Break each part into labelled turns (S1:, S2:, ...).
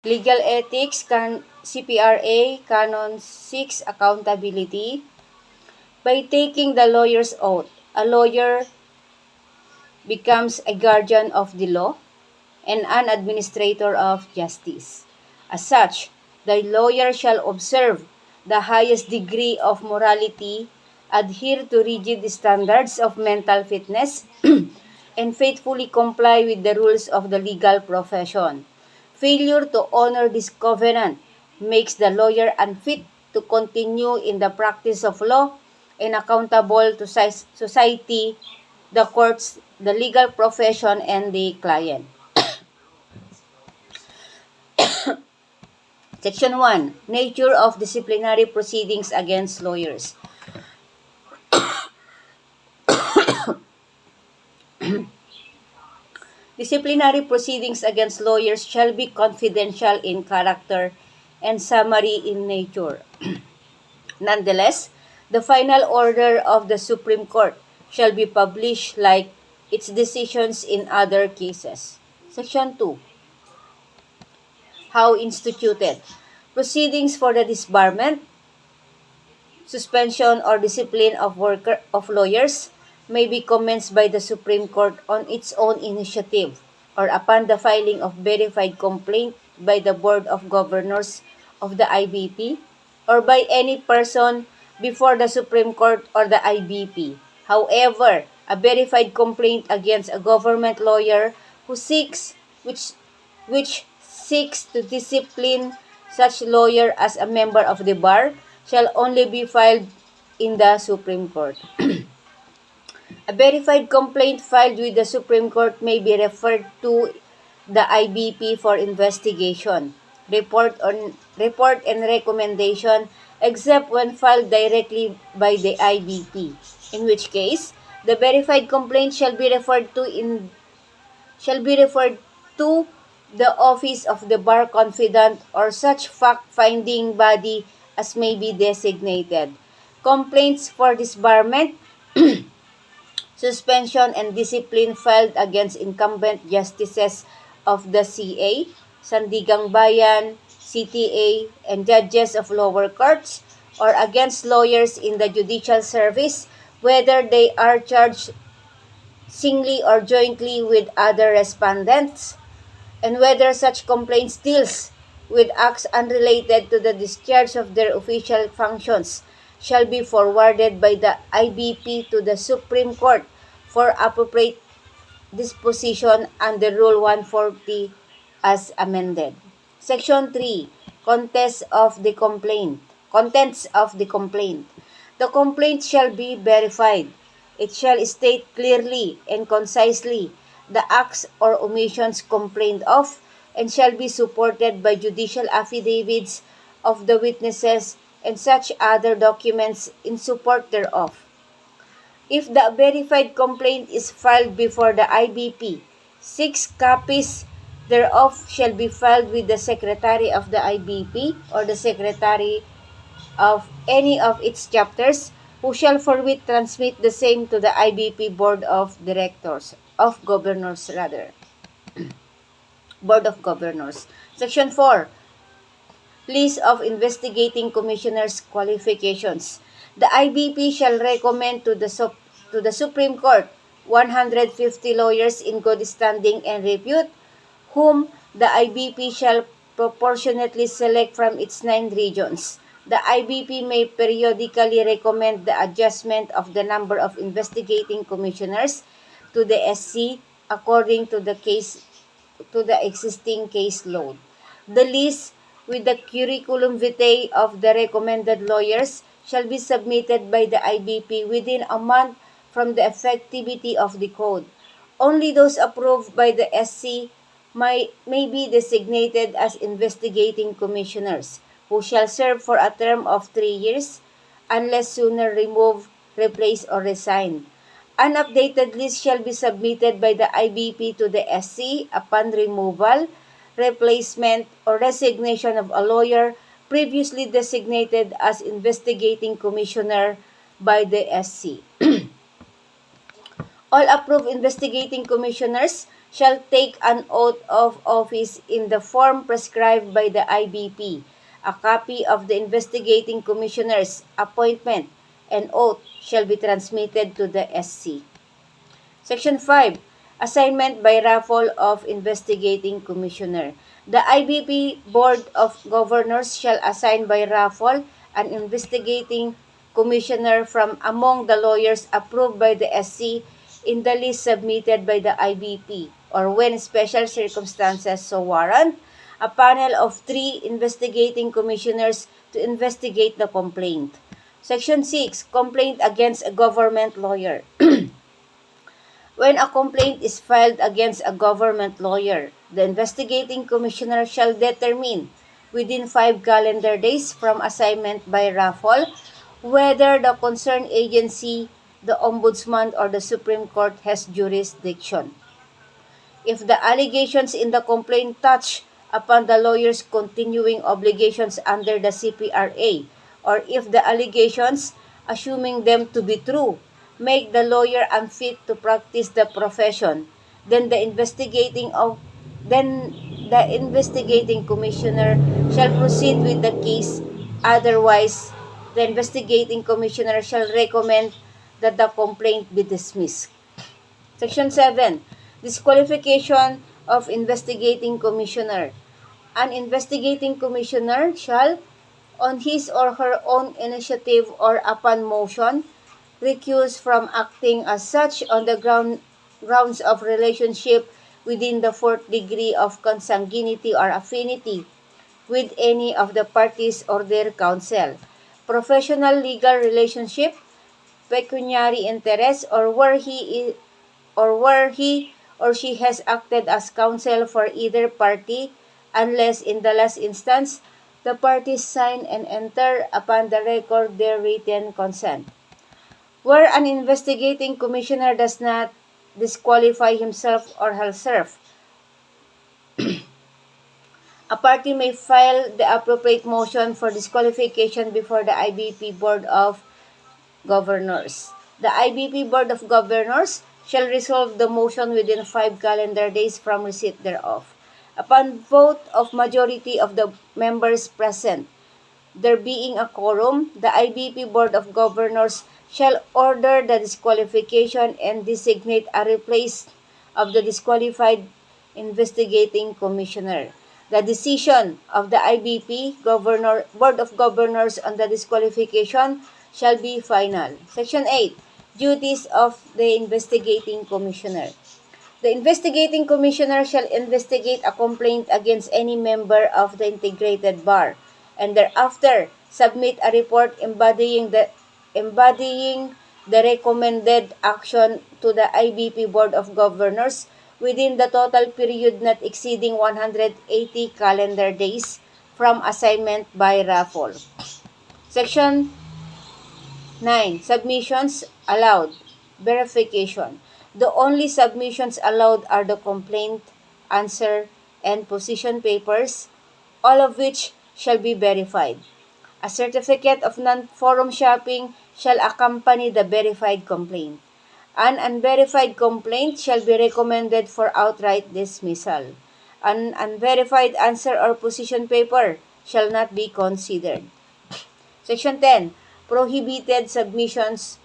S1: Legal ethics, CPRA-Canon 6, accountability. By taking the lawyer's oath, a lawyer becomes a guardian of the law and an administrator of justice. As such, the lawyer shall observe the highest degree of morality, adhere to rigid standards of mental fitness, and faithfully comply with the rules of the legal profession. Failure to honor this covenant makes the lawyer unfit to continue in the practice of law and accountable to society, the courts, the legal profession, and the client. Section 1. Nature of disciplinary proceedings against lawyers. Disciplinary proceedings against lawyers shall be confidential in character and summary in nature. Nonetheless, the final order of the Supreme Court shall be published like its decisions in other cases. Section 2. How instituted. Proceedings for the disbarment, suspension, or discipline of lawyers may be commenced by the Supreme Court on its own initiative or upon the filing of verified complaint by the Board of Governors of the IBP or by any person before the Supreme Court or the IBP. However, a verified complaint against a government lawyer who which seeks to discipline such lawyer as a member of the bar shall only be filed in the Supreme Court. A verified complaint filed with the Supreme Court may be referred to the IBP for investigation, report and recommendation, except when filed directly by the IBP, in which case the verified complaint shall be referred to the office of the bar confidant or such fact-finding body as may be designated. Complaints for disbarment, suspension, and discipline filed against incumbent justices of the CA, Sandigang Bayan, CTA, and judges of lower courts, or against lawyers in the judicial service, whether they are charged singly or jointly with other respondents, and whether such complaints deals with acts unrelated to the discharge of their official functions shall be forwarded by the IBP to the Supreme Court for appropriate disposition under Rule 140 as amended. Section 3. Contents of the complaint. The complaint shall be verified. It shall state clearly and concisely the acts or omissions complained of and shall be supported by judicial affidavits of the witnesses and such other documents in support thereof. If the verified complaint is filed before the IBP, 6 copies thereof shall be filed with the Secretary of the IBP or the Secretary of any of its chapters, who shall forthwith transmit the same to the IBP Board of Governors. Board of Governors. Section 4. List of Investigating Commissioners' Qualifications. The IBP shall recommend to the Supreme Court 150 lawyers in good standing and repute, whom the IBP shall proportionately select from its 9 regions. The IBP may periodically recommend the adjustment of the number of investigating commissioners to the SC according to the existing caseload. The list with the curriculum vitae of the recommended lawyers shall be submitted by the IBP within a month from the effectivity of the code. Only those approved by the SC may be designated as investigating commissioners, who shall serve for a term of 3 years, unless sooner removed, replaced, or resigned. An updated list shall be submitted by the IBP to the SC upon removal, replacement, or resignation of a lawyer previously designated as investigating commissioner by the SC. All approved investigating commissioners shall take an oath of office in the form prescribed by the IBP. A copy of the investigating commissioner's appointment and oath shall be transmitted to the SC. Section 5. Assignment by raffle of investigating commissioner. The IBP Board of Governors shall assign by raffle an investigating commissioner from among the lawyers approved by the SC in the list submitted by the IBP, or when special circumstances so warrant, a panel of 3 investigating commissioners to investigate the complaint. Section 6. Complaint against a government lawyer. When a complaint is filed against a government lawyer, the investigating commissioner shall determine within 5 calendar days from assignment by raffle whether the concerned agency, the Ombudsman, or the Supreme Court has jurisdiction. If the allegations in the complaint touch upon the lawyer's continuing obligations under the CPRA, or if the allegations, assuming them to be true, make the lawyer unfit to practice the profession, then the investigating commissioner shall proceed with the case. Otherwise, the investigating commissioner shall recommend that the complaint be dismissed. Section 7. Disqualification of investigating commissioner. An investigating commissioner shall, on his or her own initiative or upon motion, recuse from acting as such on the grounds of relationship within the 4th degree of consanguinity or affinity with any of the parties or their counsel, professional legal relationship, pecuniary interest, or where he or she has acted as counsel for either party, unless in the last instance the parties sign and enter upon the record their written consent. Where an investigating commissioner does not disqualify himself or herself, a party may file the appropriate motion for disqualification before the IBP Board of Governors. The IBP Board of Governors shall resolve the motion within 5 calendar days from receipt thereof. Upon vote of majority of the members present, there being a quorum, the IBP Board of Governors shall order the disqualification and designate a replace of the disqualified investigating commissioner. The decision of the IBP Board of Governors on the disqualification shall be final. Section 8. Duties of the investigating commissioner. The investigating commissioner shall investigate a complaint against any member of the integrated bar, and thereafter submit a report embodying the recommended action to the IBP Board of Governors within the total period not exceeding 180 calendar days from assignment by raffle. Section 9. Submissions allowed. Verification. The only submissions allowed are the complaint, answer, and position papers, all of which shall be verified. A certificate of non-forum shopping shall accompany the verified complaint. An unverified complaint shall be recommended for outright dismissal. An unverified answer or position paper shall not be considered. Section 10. Prohibited submissions.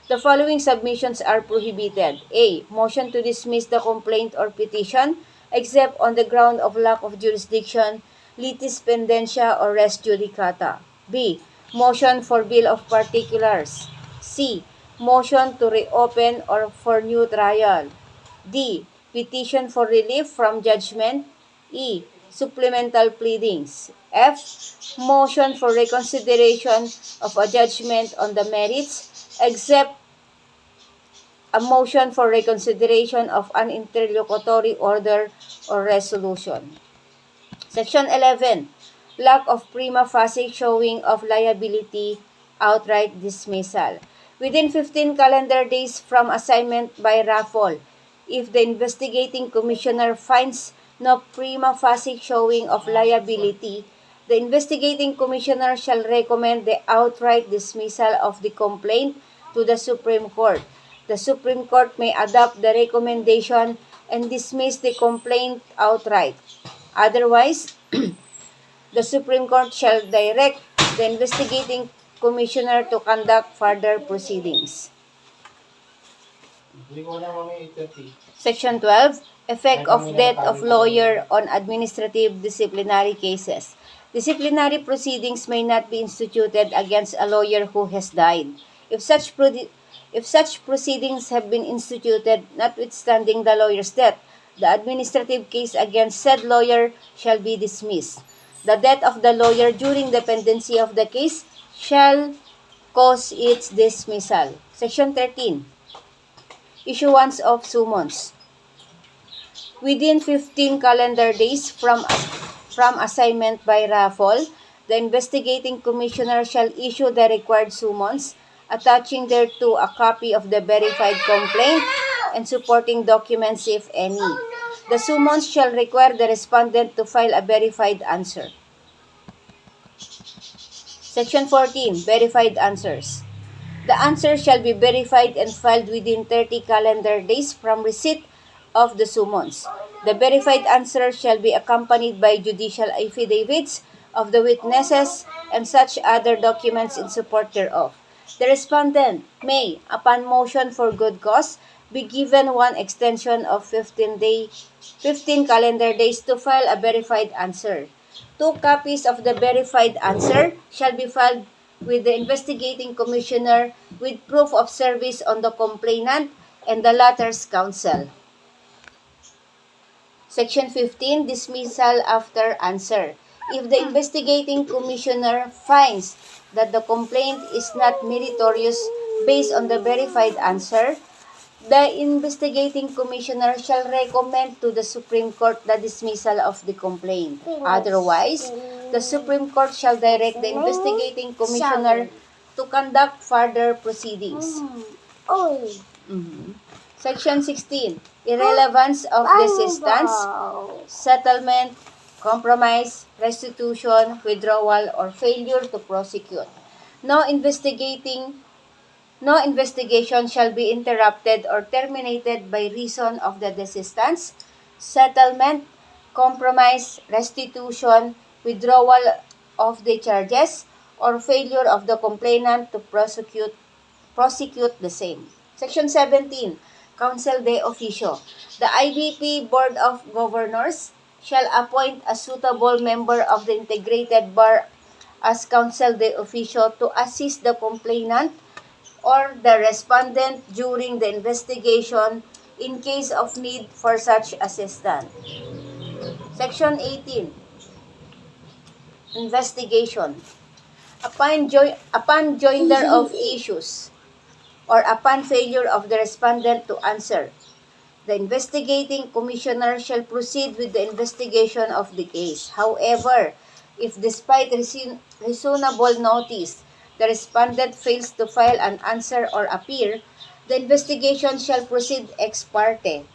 S1: The following submissions are prohibited. A. Motion to dismiss the complaint or petition, except on the ground of lack of jurisdiction, litis pendentia, or res judicata. B. Motion for bill of particulars. C. Motion to reopen or for new trial. D. Petition for relief from judgment. E. Supplemental pleadings. F. Motion for reconsideration of a judgment on the merits, except a motion for reconsideration of an interlocutory order or resolution. Section 11. Lack of prima facie showing of liability, outright dismissal. Within 15 calendar days from assignment by raffle, if the investigating commissioner finds no prima facie showing of liability, the investigating commissioner shall recommend the outright dismissal of the complaint to the Supreme Court. the Supreme Court may adopt the recommendation and dismiss the complaint outright. Otherwise, the Supreme Court shall direct the investigating commissioner to conduct further proceedings. Section 12. Effect of death of lawyer on administrative disciplinary cases. Disciplinary proceedings may not be instituted against a lawyer who has died. If such proceedings have been instituted notwithstanding the lawyer's death, the administrative case against said lawyer shall be dismissed. The death of the lawyer during the pendency of the case shall cause its dismissal. Section 13. Issuance of summons. Within 15 calendar days from assignment by raffle, the investigating commissioner shall issue the required summons, attaching thereto a copy of the verified complaint and supporting documents if any. The summons shall require the respondent to file a verified answer. Section 14. Verified answers. The answer shall be verified and filed within 30 calendar days from receipt of the summons. The verified answer shall be accompanied by judicial affidavits of the witnesses and such other documents in support thereof. The respondent may, upon motion for good cause, be given one extension of 15 calendar days to file a verified answer. 2 copies of the verified answer shall be filed with the investigating commissioner with proof of service on the complainant and the latter's counsel. Section 15. Dismissal after answer. If the investigating commissioner finds that the complaint is not meritorious based on the verified answer, the investigating commissioner shall recommend to the Supreme Court the dismissal of the complaint. Otherwise, the Supreme Court shall direct the investigating commissioner to conduct further proceedings. Section 16. Irrelevance of desistance, settlement, compromise, restitution, withdrawal, or failure to prosecute. No investigation shall be interrupted or terminated by reason of the desistance, settlement, compromise, restitution, withdrawal of the charges, or failure of the complainant to prosecute the same. Section 17. Counsel de Officio. The IBP Board of Governors shall appoint a suitable member of the integrated bar as counsel de officio to assist the complainant or the respondent during the investigation in case of need for such assistance. Section 18. Investigation. Upon joinder of issues or upon failure of the respondent to answer, the investigating commissioner shall proceed with the investigation of the case. However, if despite reasonable notice, the respondent fails to file an answer or appear, the investigation shall proceed ex parte.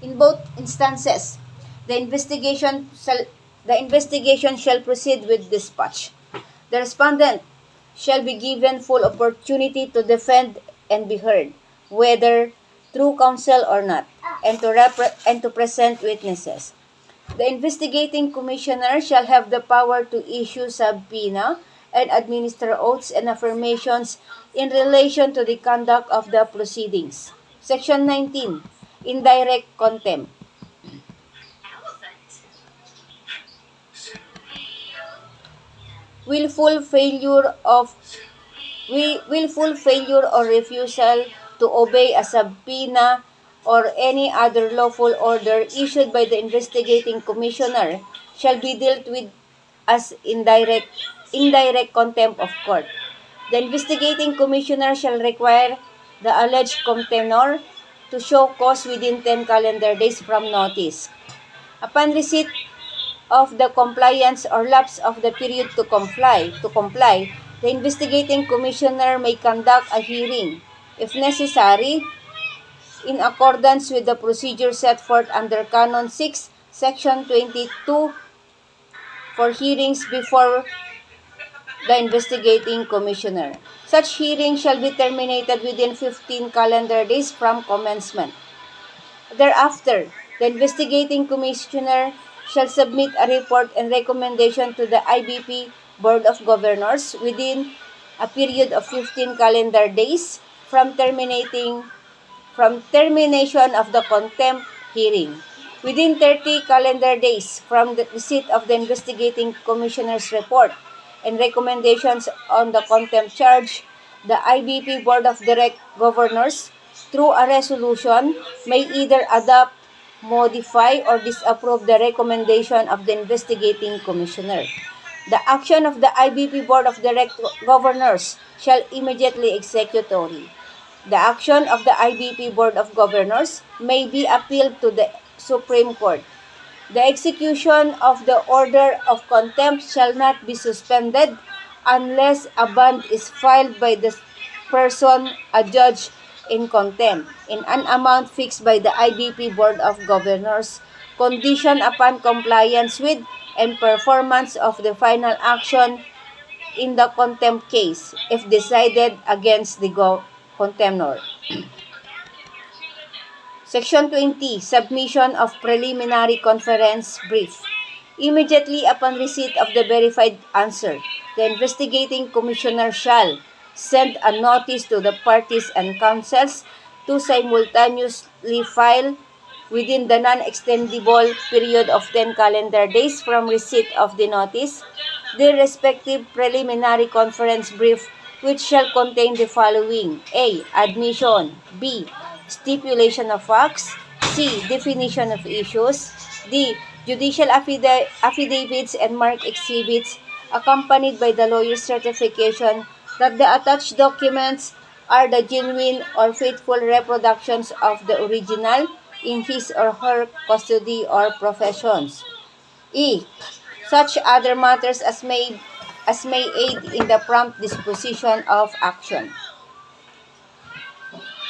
S1: In both instances, the investigation shall proceed with dispatch. The respondent shall be given full opportunity to defend and be heard, whether through counsel or not, and to present witnesses. The investigating commissioner shall have the power to issue subpoena and administer oaths and affirmations in relation to the conduct of the proceedings. Section 19. Indirect contempt. Willful failure or refusal to obey a subpoena or any other lawful order issued by the investigating commissioner shall be dealt with as indirect contempt of court. The investigating commissioner shall require the alleged contemptor to show cause within 10 calendar days from notice. Upon receipt of the compliance or lapse of the period to comply, the investigating commissioner may conduct a hearing, if necessary, in accordance with the procedure set forth under Canon 6, Section 22, for hearings before the investigating commissioner. Such hearing shall be terminated within 15 calendar days from commencement. Thereafter, the investigating commissioner shall submit a report and recommendation to the IBP Board of Governors within a period of 15 calendar days from termination of the contempt hearing. Within 30 calendar days from the receipt of the investigating commissioner's report and recommendations on the contempt charge, the IBP Board of Governors, through a resolution, may either adopt, modify, or disapprove the recommendation of the investigating commissioner. The action of the IBP Board of Governors shall immediately executory. The action of the IBP Board of Governors may be appealed to the Supreme Court. The execution of the order of contempt shall not be suspended unless a bond is filed by the person adjudged in contempt in an amount fixed by the IBP Board of Governors, conditioned upon compliance with and performance of the final action in the contempt case if decided against the contemnor. Section 20. Submission of preliminary conference brief. Immediately upon receipt of the verified answer, the investigating commissioner shall send a notice to the parties and counsels to simultaneously file within the non-extendable period of 10 calendar days from receipt of the notice the respective preliminary conference brief, which shall contain the following: A. Admission. B. Stipulation of facts. C. Definition of issues. D. Judicial affidavits and marked exhibits accompanied by the lawyer's certification that the attached documents are the genuine or faithful reproductions of the original in his or her custody or possessions. E. Such other matters as may aid in the prompt disposition of action.